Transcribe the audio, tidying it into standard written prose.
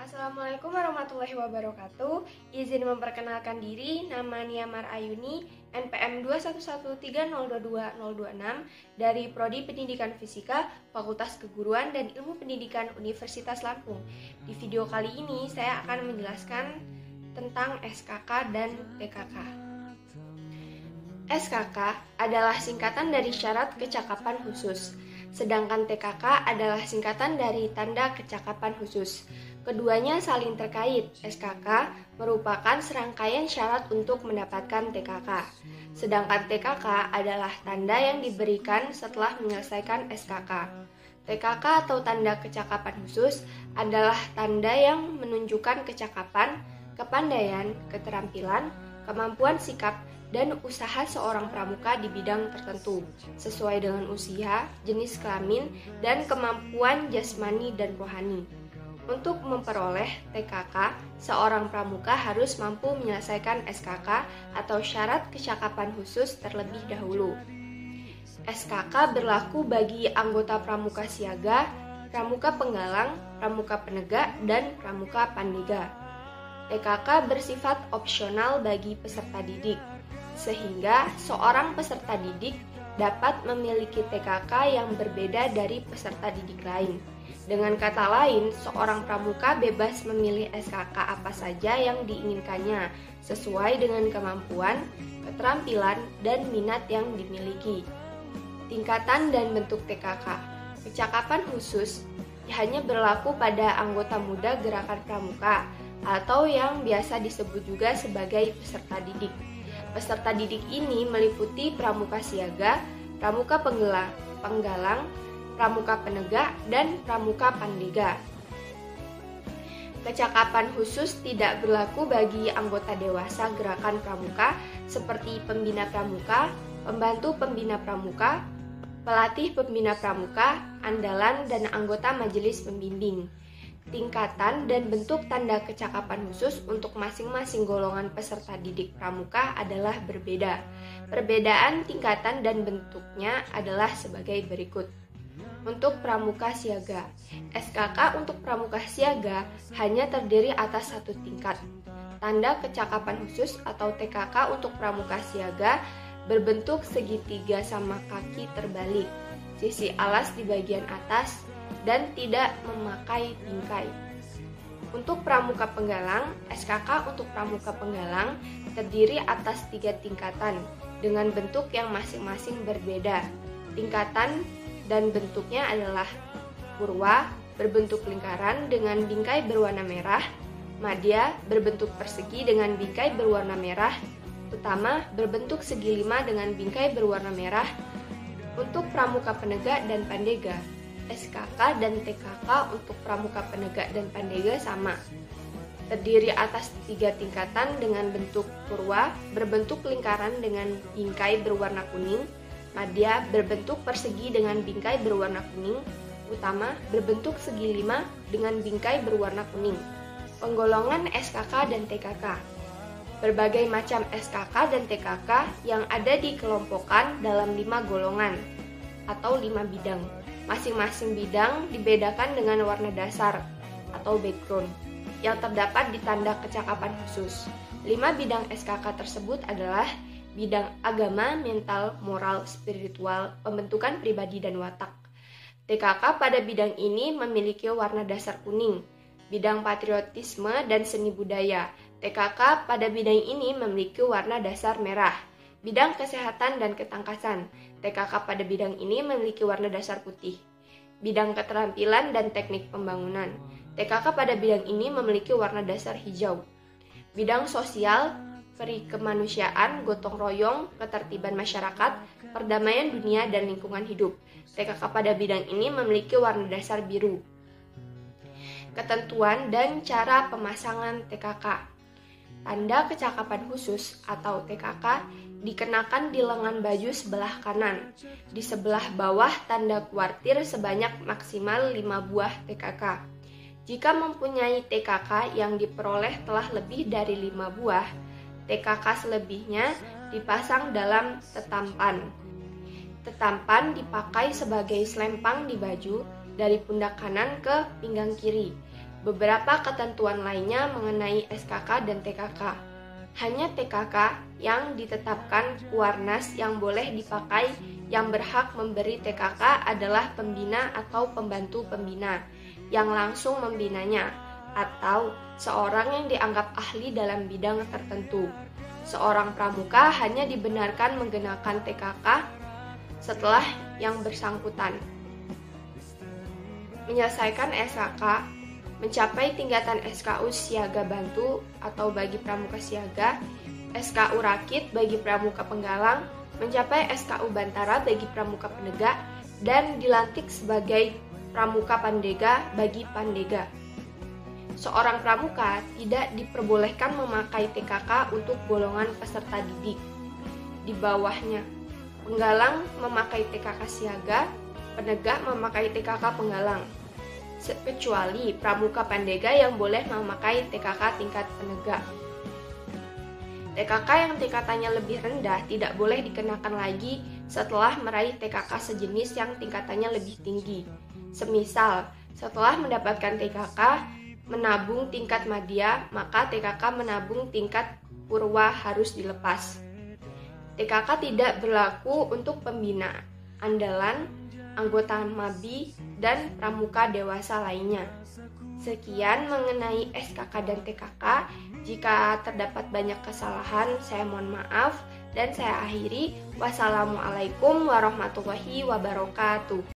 Assalamualaikum warahmatullahi wabarakatuh. Izin memperkenalkan diri, nama Niamar Ayuni, NPM 2113022-026 dari Prodi Pendidikan Fisika, Fakultas Keguruan dan Ilmu Pendidikan Universitas Lampung. Di video kali ini saya akan menjelaskan tentang SKK dan TKK. SKK adalah singkatan dari syarat kecakapan khusus, sedangkan TKK adalah singkatan dari tanda kecakapan khusus. Keduanya saling terkait. SKK merupakan serangkaian syarat untuk mendapatkan TKK, sedangkan TKK adalah tanda yang diberikan setelah menyelesaikan SKK. TKK atau tanda kecakapan khusus adalah tanda yang menunjukkan kecakapan, kepandaian, keterampilan, kemampuan sikap, dan usaha seorang pramuka di bidang tertentu, sesuai dengan usia, jenis kelamin, dan kemampuan jasmani dan rohani. Untuk memperoleh TKK, seorang pramuka harus mampu menyelesaikan SKK atau syarat kecakapan khusus terlebih dahulu. SKK berlaku bagi anggota pramuka siaga, pramuka penggalang, pramuka penegak, dan pramuka pandega. TKK bersifat opsional bagi peserta didik, sehingga seorang peserta didik dapat memiliki TKK yang berbeda dari peserta didik lain. Dengan kata lain, seorang pramuka bebas memilih SKK apa saja yang diinginkannya, sesuai dengan kemampuan, keterampilan, dan minat yang dimiliki. Tingkatan dan bentuk TKK. Kecakapan khusus hanya berlaku pada anggota muda gerakan pramuka, atau yang biasa disebut juga sebagai peserta didik. Peserta didik ini meliputi pramuka siaga, pramuka penggalang, pramuka penegak, dan pramuka pandega. Kecakapan khusus tidak berlaku bagi anggota dewasa gerakan pramuka seperti pembina pramuka, pembantu pembina pramuka, pelatih pembina pramuka, andalan, dan anggota majelis pembimbing. Tingkatan dan bentuk tanda kecakapan khusus untuk masing-masing golongan peserta didik pramuka adalah berbeda. Perbedaan tingkatan dan bentuknya adalah sebagai berikut. Untuk pramuka siaga, SKK untuk pramuka siaga hanya terdiri atas satu tingkat. Tanda kecakapan khusus atau TKK untuk pramuka siaga berbentuk segitiga sama kaki terbalik, sisi alas di bagian atas, dan tidak memakai bingkai. Untuk pramuka penggalang, SKK untuk pramuka penggalang terdiri atas 3 tingkatan dengan bentuk yang masing-masing berbeda. Tingkatan dan bentuknya adalah purwa berbentuk lingkaran dengan bingkai berwarna merah, madya berbentuk persegi dengan bingkai berwarna merah, utama berbentuk segi 5 dengan bingkai berwarna merah. Untuk pramuka penegak dan pandega, SKK dan TKK untuk pramuka penegak dan pandega sama. Terdiri atas 3 tingkatan dengan bentuk purwa berbentuk lingkaran dengan bingkai berwarna kuning, madya berbentuk persegi dengan bingkai berwarna kuning, utama berbentuk segi 5 dengan bingkai berwarna kuning. Penggolongan SKK dan TKK. Berbagai macam SKK dan TKK yang ada dikelompokkan dalam 5 golongan atau 5 bidang. Masing-masing bidang dibedakan dengan warna dasar atau background yang terdapat di tanda kecakapan khusus. 5 bidang SKK tersebut adalah bidang agama, mental, moral, spiritual, pembentukan pribadi dan watak. TKK pada bidang ini memiliki warna dasar kuning. Bidang patriotisme dan seni budaya. TKK pada bidang ini memiliki warna dasar merah. Bidang kesehatan dan ketangkasan. TKK pada bidang ini memiliki warna dasar putih. Bidang keterampilan dan teknik pembangunan. TKK pada bidang ini memiliki warna dasar hijau. Bidang sosial, perikemanusiaan, gotong royong, ketertiban masyarakat, perdamaian dunia, dan lingkungan hidup. TKK pada bidang ini memiliki warna dasar biru. Ketentuan dan cara pemasangan TKK. Tanda kecakapan khusus atau TKK dikenakan di lengan baju sebelah kanan. Di sebelah bawah tanda kuartir sebanyak maksimal 5 buah TKK. Jika mempunyai TKK yang diperoleh telah lebih dari 5 buah, TKK selebihnya dipasang dalam tetampan. Tetampan dipakai sebagai selempang di baju dari pundak kanan ke pinggang kiri. Beberapa ketentuan lainnya mengenai SKK dan TKK. Hanya TKK yang ditetapkan Puarnas yang boleh dipakai. Yang berhak memberi TKK adalah pembina atau pembantu pembina yang langsung membinanya, atau seorang yang dianggap ahli dalam bidang tertentu. Seorang pramuka hanya dibenarkan menggunakan TKK setelah yang bersangkutan menyelesaikan SKK, mencapai tingkatan SKU siaga bantu atau bagi pramuka siaga, SKU rakit bagi pramuka penggalang, mencapai SKU bantara bagi pramuka penegak, dan dilantik sebagai pramuka pandega bagi pandega. Seorang pramuka tidak diperbolehkan memakai TKK untuk golongan peserta didik. Di bawahnya, penggalang memakai TKK siaga, penegak memakai TKK penggalang. Kecuali pramuka pandega yang boleh memakai TKK tingkat penegak. TKK yang tingkatannya lebih rendah tidak boleh dikenakan lagi setelah meraih TKK sejenis yang tingkatannya lebih tinggi. Semisal, setelah mendapatkan TKK menabung tingkat madya, maka TKK menabung tingkat purwa harus dilepas. TKK tidak berlaku untuk pembina, andalan, anggota MABI, dan pramuka dewasa lainnya. Sekian mengenai SKK dan TKK. Jika terdapat banyak kesalahan, saya mohon maaf dan saya akhiri. Wassalamualaikum warahmatullahi wabarakatuh.